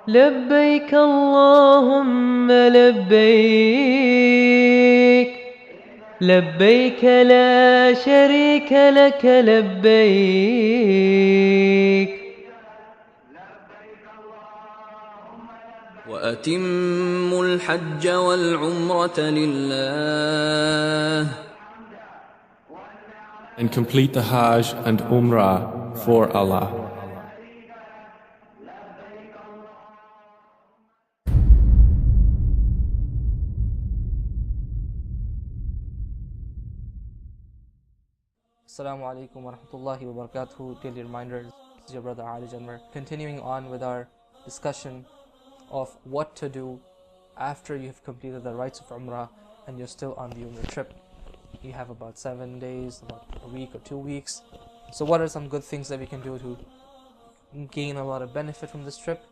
لبيك اللهم لبيك لبيك لا شريك لك لبيك وأتموا الحج والعمرة لله and complete the Hajj and Umrah for Allah. Assalamu alaikum wa rahmatullahi wa barakatuhu. Daily reminders. This is your brother Aarij Anwer. Continuing on with our discussion of what to do after you've completed the rites of Umrah and you're still on the Umrah trip. You have about 7 days, about a week or 2 weeks. So what are some good things that we can do to gain a lot of benefit from this trip?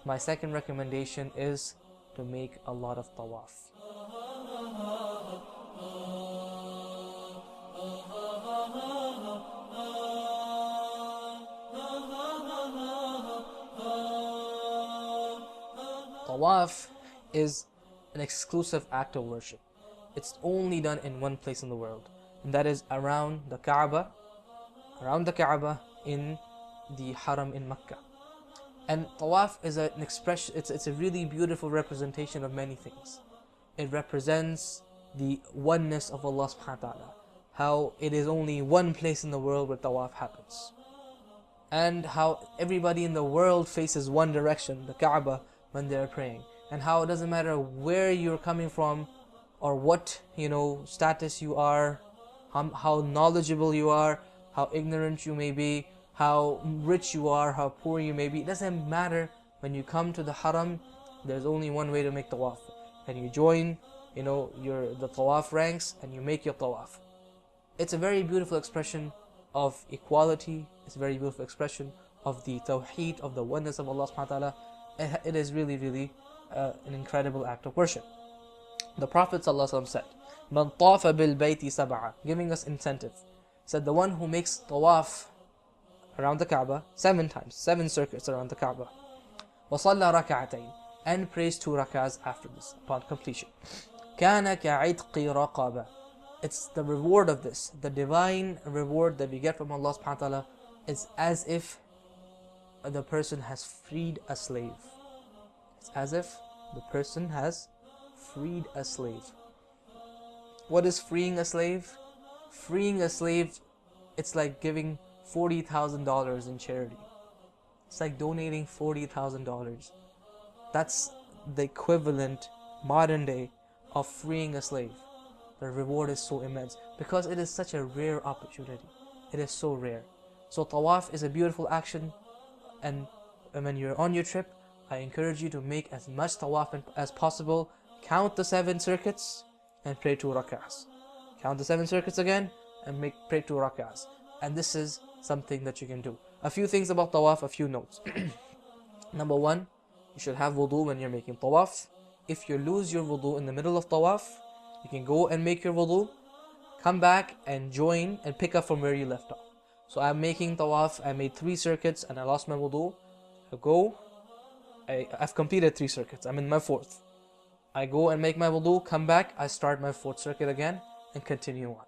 My second recommendation is to make a lot of Tawaf. Tawaf is an exclusive act of worship. It's only done in one place in the world, and that is around the Kaaba in the Haram in Mecca. And Tawaf is an expression, it's a really beautiful representation of many things. It represents the oneness of Allah subhanahu wa ta'ala, how it is only one place in the world where Tawaf happens, and how everybody in the world faces one direction, the Kaaba, when they're praying, and how it doesn't matter where you're coming from or what status you are, how knowledgeable you are, how ignorant you may be, how rich you are, how poor you may be. It doesn't matter. When you come to the Haram, there's only one way to make Tawaf, and you join the Tawaf ranks and you make your Tawaf. It's a very beautiful expression of equality. It's a very beautiful expression of the Tawheed, of the oneness of Allah subhanahu wa ta'ala. It is really, really an incredible act of worship. The Prophet ﷺ said, "Man tafa bil bayti sab'a," giving us incentive. Said the one who makes tawaf around the Kaaba 7 times, 7 circuits around the Kaaba, وَصَلَّى رَكَعَتَيْنِ, and prays 2 rak'ahs after this, upon completion. كَانَ كَعِتْقِ رَقَبَةٍ. It's the reward of this, the divine reward that we get from Allah subhanahu wa ta'ala, is as if the person has freed a slave. It's as if the person has freed a slave. What is freeing a slave? Freeing a slave, it's like giving $40,000 in charity. It's like donating $40,000. That's the equivalent, modern day, of freeing a slave. The reward is so immense because it is such a rare opportunity. It is so rare. So Tawaf is a beautiful action, and when you're on your trip, I encourage you to make as much Tawaf as possible. Count the 7 circuits and pray 2 rak'ahs. Count the 7 circuits again and pray 2 rak'ahs. And this is something that you can do. A few things about Tawaf, a few notes. Number 1, you should have wudu when you're making Tawaf. If you lose your wudu in the middle of Tawaf, you can go and make your wudu, come back and join and pick up from where you left off. So I'm making Tawaf, I made 3 circuits and I lost my wudu. I've completed 3 circuits, I'm in my 4th. I go and make my wudu, come back, I start my 4th circuit again and continue on.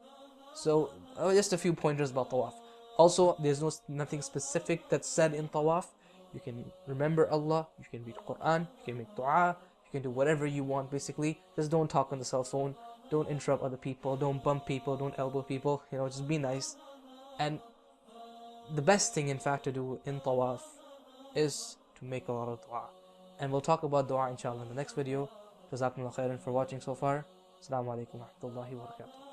So just a few pointers about Tawaf. Also, there's nothing specific that's said in Tawaf. You can remember Allah, you can read Quran, you can make dua, you can do whatever you want basically. Just don't talk on the cell phone, don't interrupt other people, don't bump people, don't elbow people, just be nice. And the best thing in fact to do in Tawaf is to make a lot of dua. And we'll talk about dua inshallah in the next video. Jazakumullah khairan for watching so far. Assalamu alaikum wa rahmatullahi wa barakatuh.